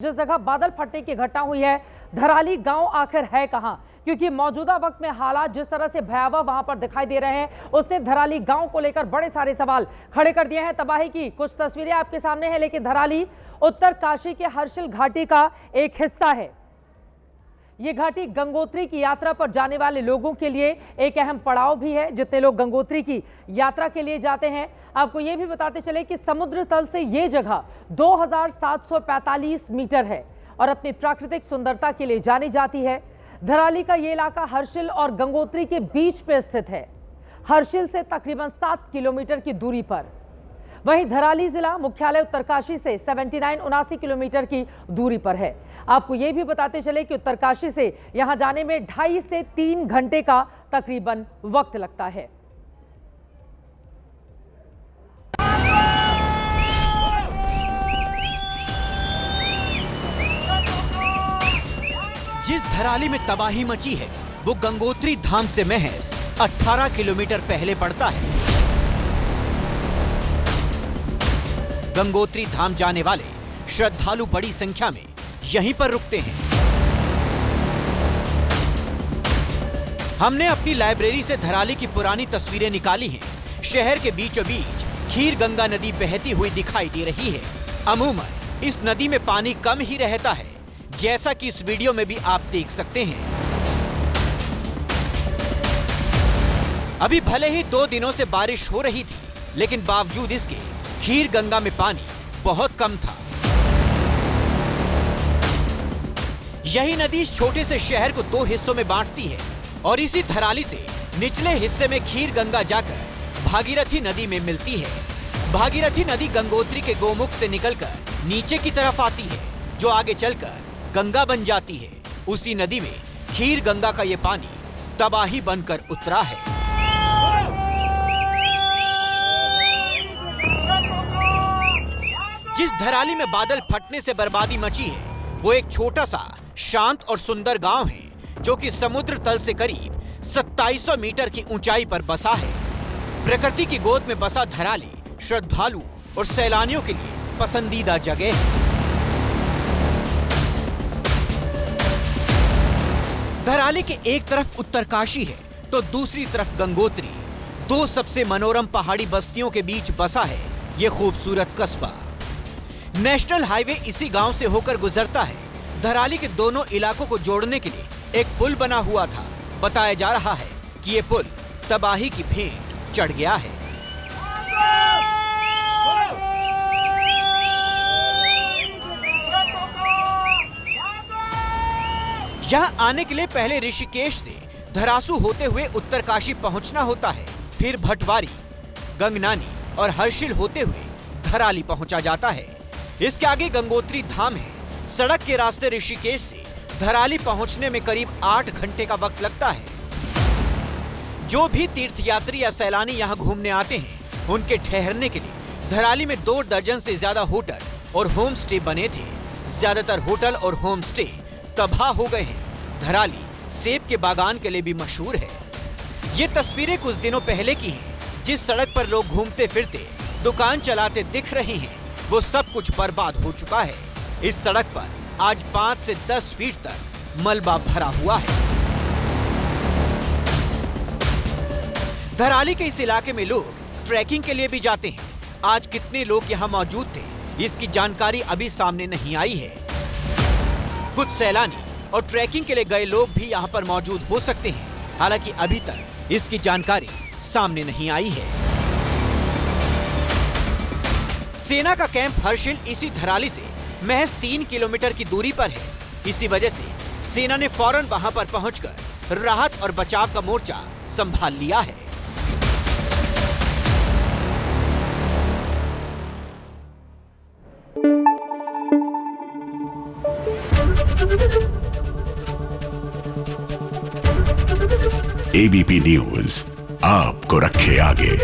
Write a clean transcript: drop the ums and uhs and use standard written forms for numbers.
जिस जगह बादल फटने की घटना हुई है, धराली गांव आखिर है कहां? क्योंकि मौजूदा वक्त में हालात जिस तरह से भयावह वहां पर दिखाई दे रहे हैं, उसने धराली गांव को लेकर बड़े सारे सवाल खड़े कर दिए हैं। तबाही की कुछ तस्वीरें आपके सामने हैं, लेकिन धराली उत्तरकाशी के हर्षिल घाटी का एक हिस्सा है। ये घाटी गंगोत्री की यात्रा पर जाने वाले लोगों के लिए एक अहम पड़ाव भी है। जितने लोग गंगोत्री की यात्रा के लिए जाते हैं, आपको ये भी बताते चले कि समुद्र तल से ये जगह 2745 मीटर है और अपनी प्राकृतिक सुंदरता के लिए जानी जाती है। धराली का ये इलाका हर्षिल और गंगोत्री के बीच पे स्थित है, हर्षिल से तकरीबन 7 किलोमीटर की दूरी पर। वहीं धराली जिला मुख्यालय उत्तरकाशी से 79 किलोमीटर की दूरी पर है। आपको ये भी बताते चले कि उत्तरकाशी से यहां जाने में 2.5 से 3 घंटे का तकरीबन वक्त लगता है। जिस धराली में तबाही मची है, वो गंगोत्री धाम से महज 18 किलोमीटर पहले पड़ता है। गंगोत्री धाम जाने वाले श्रद्धालु बड़ी संख्या में यहीं पर रुकते हैं। हमने अपनी लाइब्रेरी से धराली की पुरानी तस्वीरें निकाली हैं। शहर के बीचों बीच खीर गंगा नदी बहती हुई दिखाई दे रही है। अमूमन इस नदी में पानी कम ही रहता है, जैसा कि इस वीडियो में भी आप देख सकते हैं। अभी भले ही 2 दिनों से बारिश हो रही थी, लेकिन बावजूद इसके खीर गंगा में पानी बहुत कम था। यही नदी इस छोटे से शहर को 2 हिस्सों में बांटती है और इसी धराली से निचले हिस्से में खीर गंगा जाकर भागीरथी नदी में मिलती है। भागीरथी नदी गंगोत्री के गोमुख से निकलकर नीचे की तरफ आती है, जो आगे चलकर गंगा बन जाती है। उसी नदी में खीर गंगा का ये पानी तबाही बनकर उतरा है। जिस धराली में बादल फटने से बर्बादी मची है, वो एक छोटा सा शांत और सुंदर गांव है, जो कि समुद्र तल से करीब 2700 मीटर की ऊंचाई पर बसा है। प्रकृति की गोद में बसा धराली श्रद्धालु और सैलानियों के लिए पसंदीदा जगह है। धराली के एक तरफ उत्तरकाशी है तो दूसरी तरफ गंगोत्री। 2 सबसे मनोरम पहाड़ी बस्तियों के बीच बसा है ये खूबसूरत कस्बा। नेशनल हाईवे इसी गांव से होकर गुजरता है। धराली के दोनों इलाकों को जोड़ने के लिए एक पुल बना हुआ था। बताया जा रहा है कि ये पुल तबाही की भेंट चढ़ गया है। यहाँ आने के लिए पहले ऋषिकेश से धरासू होते हुए उत्तरकाशी पहुंचना होता है, फिर भटवारी, गंगनानी और हर्षिल होते हुए धराली पहुंचा जाता है। इसके आगे गंगोत्री धाम है। सड़क के रास्ते ऋषिकेश से धराली पहुंचने में करीब 8 घंटे का वक्त लगता है। जो भी तीर्थयात्री या सैलानी यहाँ घूमने आते हैं, उनके ठहरने के लिए धराली में 2 दर्जन से ज्यादा होटल और होम स्टे बने थे। ज्यादातर होटल और होम स्टे तबाह हो गए हैं। धराली सेब के बागान के लिए भी मशहूर है। ये तस्वीरें कुछ दिनों पहले की हैं। जिस सड़क पर लोग घूमते फिरते दुकान चलाते दिख रहे हैं, वो सब कुछ बर्बाद हो चुका है। इस सड़क पर आज 5 से 10 फीट तक मलबा भरा हुआ है। धराली के इस इलाके में लोग ट्रैकिंग के लिए भी जाते हैं। आज कितने लोग यहाँ मौजूद थे, इसकी जानकारी अभी सामने नहीं आई है। कुछ सैलानी और ट्रैकिंग के लिए गए लोग भी यहाँ पर मौजूद हो सकते हैं, हालांकि अभी तक इसकी जानकारी सामने नहीं आई है। सेना का कैंप हर्षिल इसी धराली से महज 3 किलोमीटर की दूरी पर है। इसी वजह से सेना ने फौरन वहां पर पहुंचकर राहत और बचाव का मोर्चा संभाल लिया है। एबीपी न्यूज आपको रखे आगे।